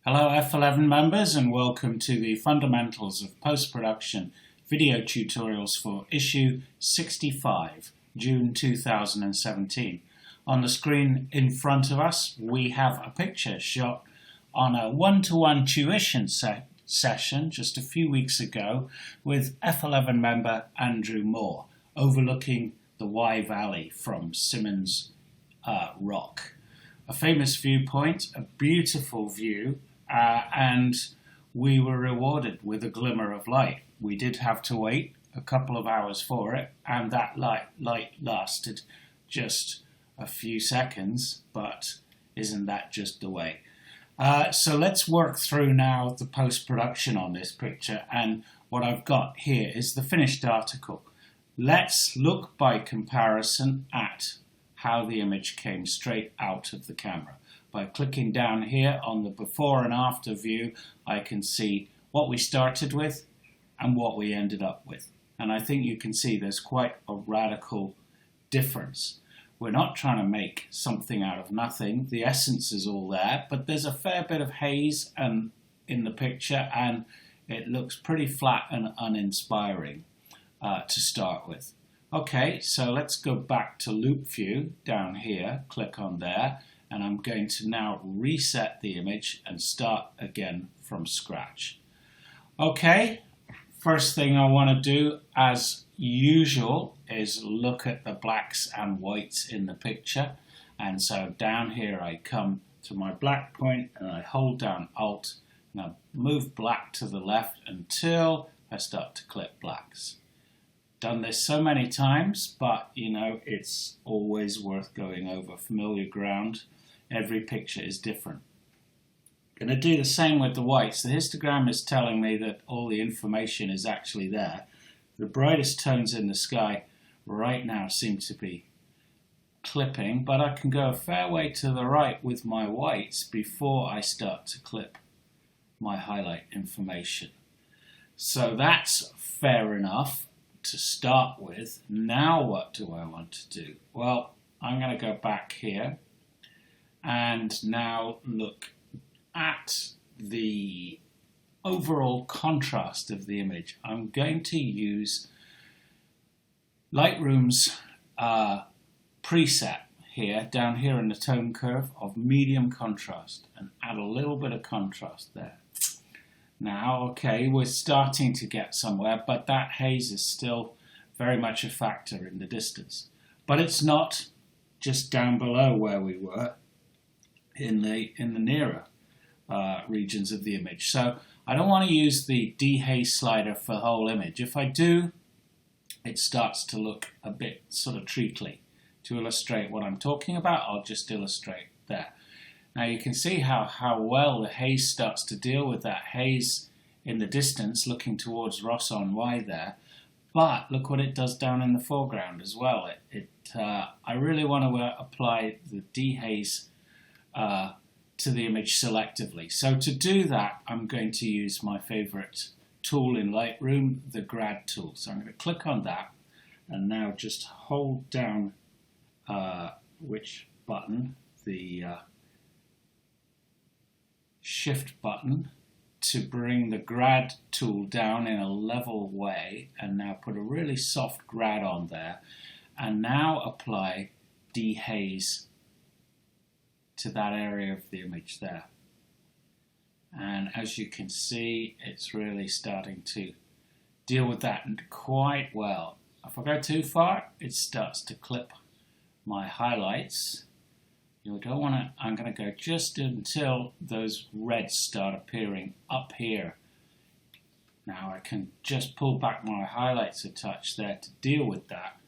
Hello F11 members and welcome to the Fundamentals of Post-Production video tutorials for issue 65, June 2017. On the screen in front of us we have a picture shot on a one-to-one tuition session just a few weeks ago with F11 member Andrew Moore, overlooking the Wye Valley from Simmons Rock. A famous viewpoint, a beautiful view, and we were rewarded with a glimmer of light. We did have to wait a couple of hours for it, and that light lasted just a few seconds, but isn't that just the way? So let's work through now the post-production on this picture, and what I've got here is the finished article. Let's look by comparison at how the image came straight out of the camera. By clicking down here on the before and after view, I can see what we started with and what we ended up with. And I think you can see there's quite a radical difference. We're not trying to make something out of nothing. The essence is all there, but there's a fair bit of haze in the picture, and it looks pretty flat and uninspiring to start with. Okay, so let's go back to loop view down here, click on there, and I'm going to now reset the image and start again from scratch. Okay, first thing I want to do, as usual, is look at the blacks and whites in the picture. And so down here I come to my black point and I hold down Alt and I move black to the left until I start to clip blacks. Done this so many times, but you know, it's always worth going over familiar ground. Every picture is different. Going to do the same with the whites. The histogram is telling me that all the information is actually there. The brightest tones in the sky right now seem to be clipping, but I can go a fair way to the right with my whites before I start to clip my highlight information. So that's fair enough to start with. Now what do I want to do? Well, I'm going to go back here and now look at the overall contrast of the image. I'm going to use Lightroom's preset here, down here in the tone curve of medium contrast, and add a little bit of contrast there. Now, okay, we're starting to get somewhere, but that haze is still very much a factor in the distance. But it's not just down below where we were in the nearer regions of the image. So I don't want to use the dehaze slider for the whole image. If I do, it starts to look a bit sort of treacly. To illustrate what I'm talking about, I'll just illustrate there. Now you can see how well the haze starts to deal with that haze in the distance looking towards Ross on Wye there. But look what it does down in the foreground as well. I really want to apply the dehaze to the image selectively. So to do that, I'm going to use my favorite tool in Lightroom, the grad tool. So I'm going to click on that and now just hold down which button? The Shift button to bring the grad tool down in a level way, and now put a really soft grad on there, and now apply dehaze to that area of the image there. And as you can see, it's really starting to deal with that quite well. If I go too far, it starts to clip my highlights. You don't want to. I'm going to go just until those reds start appearing up here. Now I can just pull back my highlights a touch there to deal with that.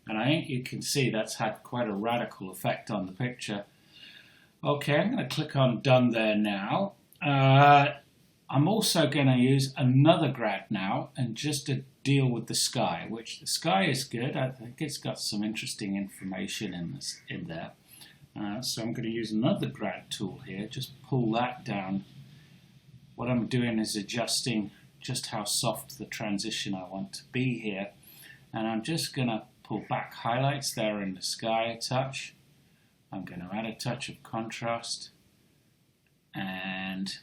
And I think you can see that's had quite a radical effect on the picture. Okay, I'm going to click on done there now. I'm also going to use another grad now, and just to deal with the sky, which the sky is good. I think it's got some interesting information in there. So I'm going to use another grad tool here, just pull that down. What I'm doing is adjusting just how soft the transition I want to be here. And I'm just going to pull back highlights there in the sky a touch. I'm going to add a touch of contrast and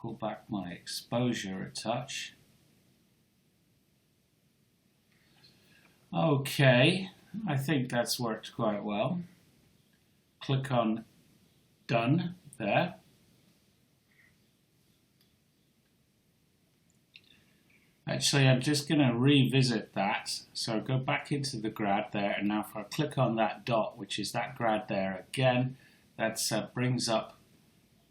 pull back my exposure a touch. Okay, I think that's worked quite well. Click on Done there. Actually, I'm just going to revisit that. So go back into the grad there, and now if I click on that dot, which is that grad there again, that brings up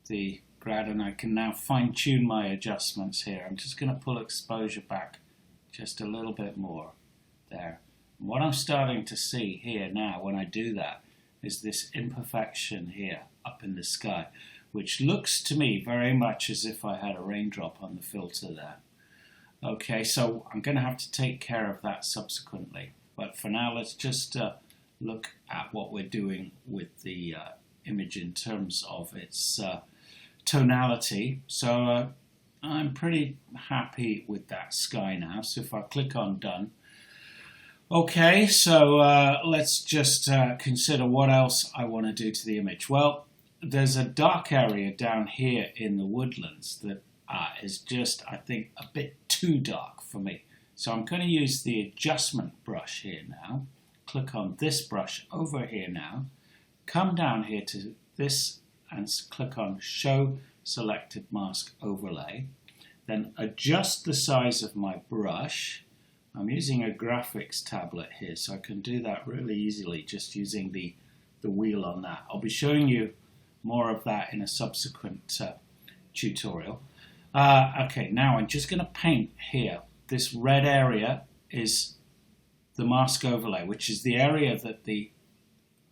the grad, and I can now fine tune my adjustments here. I'm just going to pull exposure back just a little bit more there. And what I'm starting to see here now when I do that is this imperfection here up in the sky, which looks to me very much as if I had a raindrop on the filter there. Okay, so I'm going to have to take care of that subsequently. But for now, let's just look at what we're doing with the image in terms of its tonality. So I'm pretty happy with that sky now. So if I click on Done. Okay, so let's just consider what else I want to do to the image. Well, there's a dark area down here in the woodlands that is just, I think, a bit too dark for me. So I'm going to use the adjustment brush here now. Click on this brush over here now. Come down here to this and click on Show Selected Mask Overlay. Then adjust the size of my brush. I'm using a graphics tablet here, so I can do that really easily just using the wheel on that. I'll be showing you more of that in a subsequent tutorial. Okay, now I'm just going to paint here. This red area is the mask overlay, which is the area that the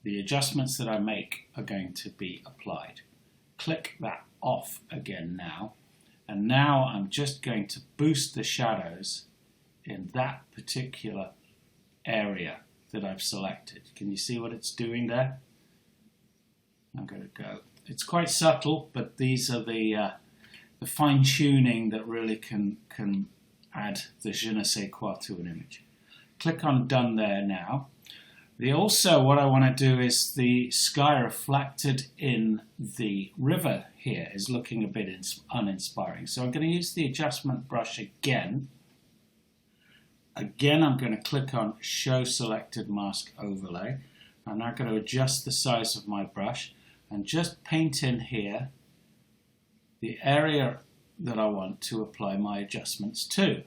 adjustments that I make are going to be applied. Click that off again now, and now I'm just going to boost the shadows in that particular area that I've selected. Can you see what it's doing there? I'm going to go. It's quite subtle, but these are the fine-tuning that really can add the je ne sais quoi to an image. Click on Done there now. Also, what I want to do is the sky reflected in the river here is looking a bit uninspiring. So I'm going to use the adjustment brush again. Again, I'm going to click on Show Selected Mask Overlay. I'm now going to adjust the size of my brush and just paint in here the area that I want to apply my adjustments to.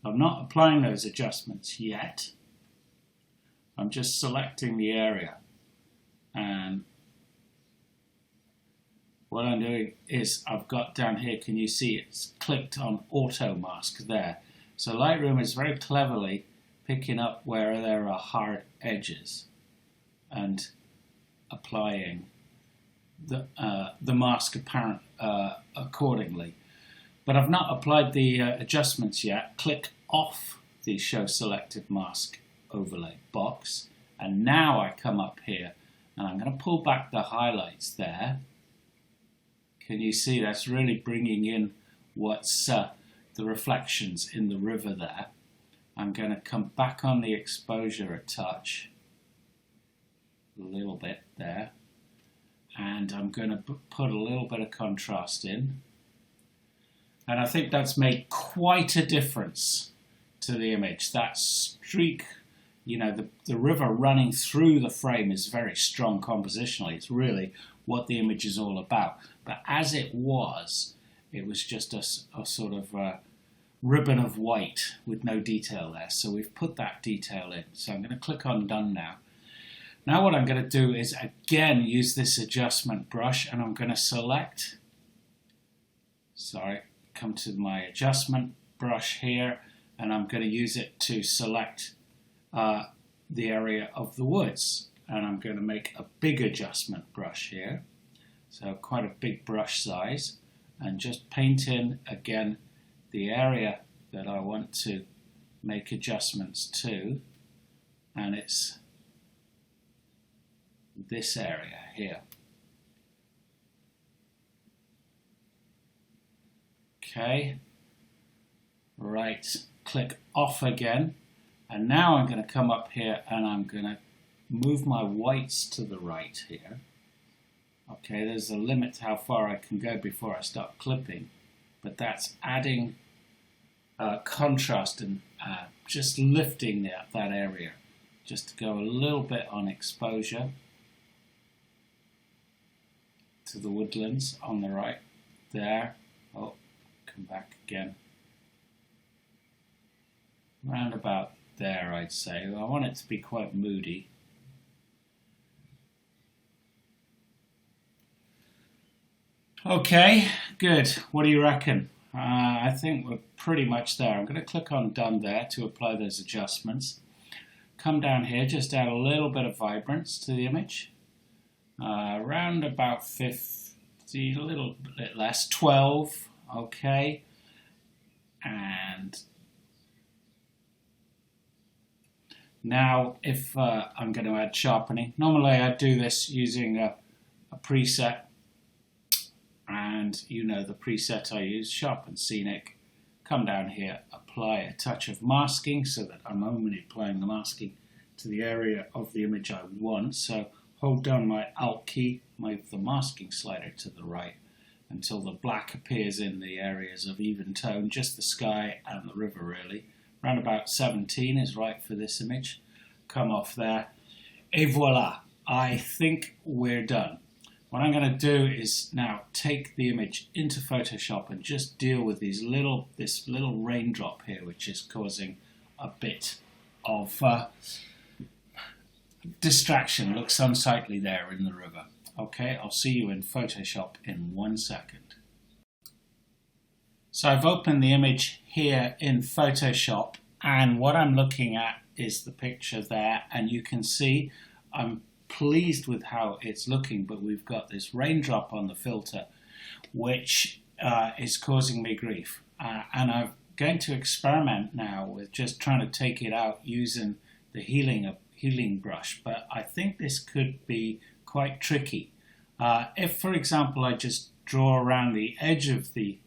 I'm not applying those adjustments yet. I'm just selecting the area, and what I'm doing is I've got down here, can you see it's clicked on Auto Mask there. So Lightroom is very cleverly picking up where there are hard edges and applying the mask accordingly. But I've not applied the adjustments yet. Click off the Show Selected Mask Overlay box, and now I come up here and I'm going to pull back the highlights there. Can you see that's really bringing in what's the reflections in the river there. I'm going to come back on the exposure a touch, a little bit there, and I'm going to put a little bit of contrast in. And I think that's made quite a difference to the image. That streak, you know, the river running through the frame is very strong compositionally. It's really what the image is all about. But as it was just a sort of ribbon of white with no detail there. So we've put that detail in. So I'm going to click on Done now. Now what I'm going to do is again use this adjustment brush, and I'm going to select, come to my adjustment brush here, and I'm going to use it to select the area of the woods. And I'm going to make a big adjustment brush here. So quite a big brush size, and just paint in again the area that I want to make adjustments to, and it's this area here. Okay, right, click off again, and now I'm going to come up here and I'm going to move my whites to the right here. Okay, there's a limit to how far I can go before I start clipping, but that's adding contrast and just lifting that area. Just to go a little bit on exposure to the woodlands on the right there. Oh, come back again. Round about there, I'd say. I want it to be quite moody. Okay, good. What do you reckon? I think we're pretty much there. I'm going to click on Done there to apply those adjustments. Come down here, just add a little bit of vibrance to the image. Around about 50, a little bit less, 12. Okay. And now if I'm going to add sharpening, normally I do this using a preset. And you know the preset I use, Sharpen Scenic. Come down here, apply a touch of masking so that I'm only applying the masking to the area of the image I want. So hold down my Alt key, move the masking slider to the right until the black appears in the areas of even tone, just the sky and the river really. Around about 17 is right for this image. Come off there. Et voila, I think we're done. What I'm going to do is now take the image into Photoshop and just deal with this little raindrop here, which is causing a bit of distraction. Looks unsightly there in the river. Okay, I'll see you in Photoshop in 1 second. So I've opened the image here in Photoshop, and what I'm looking at is the picture there, and you can see I'm pleased with how it's looking, but we've got this raindrop on the filter which is causing me grief, and I'm going to experiment now with just trying to take it out using the healing brush, but I think this could be quite tricky. If for example I just draw around the edge of the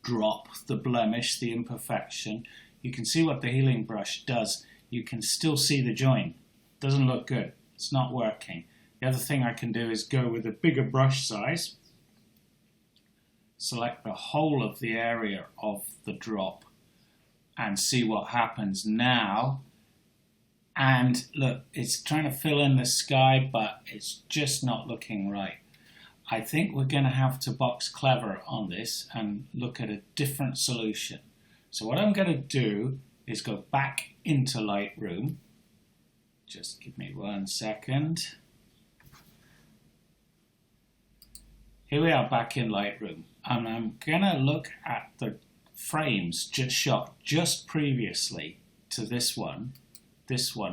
drop, the blemish, the imperfection, you can see what the healing brush does. You can still see the join. Doesn't look good. It's not working. The other thing I can do is go with a bigger brush size, select the whole of the area of the drop and see what happens now. And look, it's trying to fill in the sky, but it's just not looking right. I think we're going to have to box clever on this and look at a different solution. So what I'm going to do is go back into Lightroom. Just give me 1 second. Here we are back in Lightroom, and I'm going to look at the frames just shot just previously to this one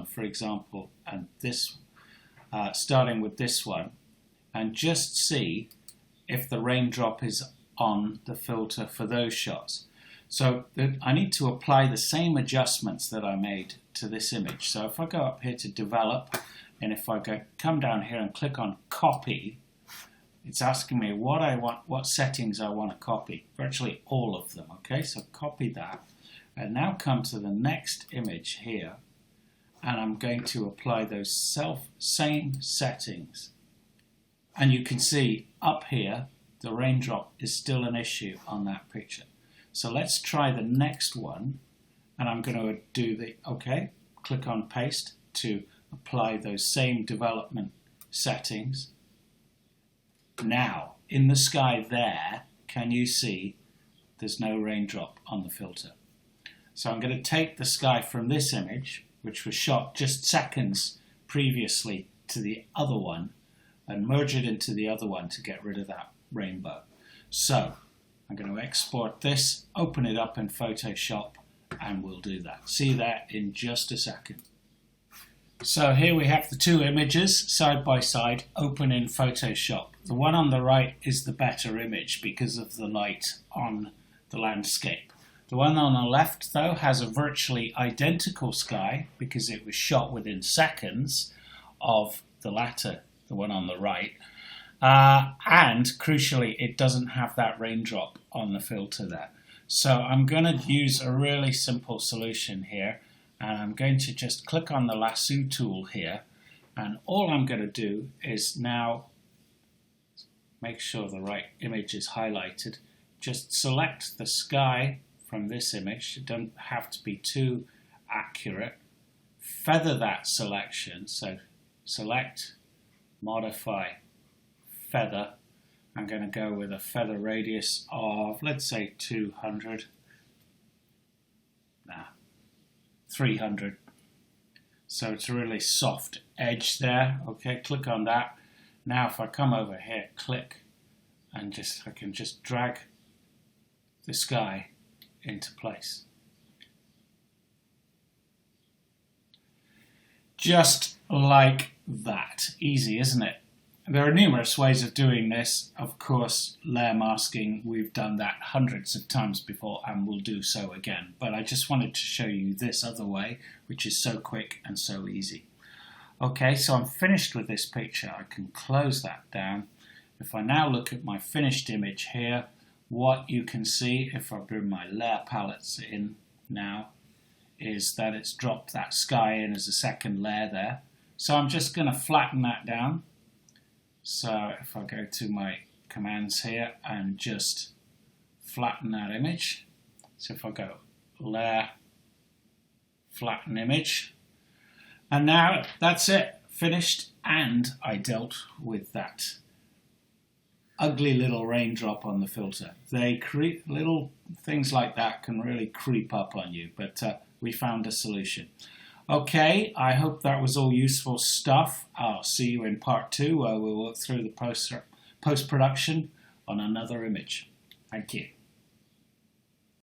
for example, and this, starting with this one, and just see if the raindrop is on the filter for those shots. So I need to apply the same adjustments that I made to this image. So if I go up here to develop, and if I come down here and click on copy, it's asking me what I want, what settings I want to copy. Virtually all of them. Okay, so copy that, and now come to the next image here, and I'm going to apply those same settings. And you can see up here the raindrop is still an issue on that picture. So let's try the next one, and I'm going to do the, okay, click on paste to apply those same development settings. Now, in the sky there, can you see there's no raindrop on the filter? So I'm going to take the sky from this image, which was shot just seconds previously to the other one, and merge it into the other one to get rid of that rainbow. So I'm going to export this, open it up in Photoshop, and we'll do that. See that in just a second. So here we have the two images side by side, open in Photoshop. The one on the right is the better image because of the light on the landscape. The one on the left, though, has a virtually identical sky because it was shot within seconds of the latter, the one on the right. And crucially, it doesn't have that raindrop on the filter there. So I'm going to use a really simple solution here, and I'm going to just click on the lasso tool here, and all I'm going to do is now make sure the right image is highlighted. Just select the sky from this image. It doesn't have to be too accurate. Feather that selection, so select, modify, feather. I'm going to go with a feather radius of, let's say 200, 300. So it's a really soft edge there. Okay, click on that. Now if I come over here, click, and I can just drag the sky into place. Just like that. Easy, isn't it? There are numerous ways of doing this. Of course, layer masking, we've done that hundreds of times before and we'll do so again. But I just wanted to show you this other way, which is so quick and so easy. Okay, so I'm finished with this picture. I can close that down. If I now look at my finished image here, what you can see, if I bring my layer palettes in now, is that it's dropped that sky in as a second layer there. So I'm just going to flatten that down. So if I go to my commands here and just flatten that image. So if I go layer, flatten image, and now that's it, finished, and I dealt with that ugly little raindrop on the filter. Little things like that can really creep up on you, but we found a solution. Okay, I hope that was all useful stuff. I'll see you in part 2 where we'll work through the post-production on another image. Thank you.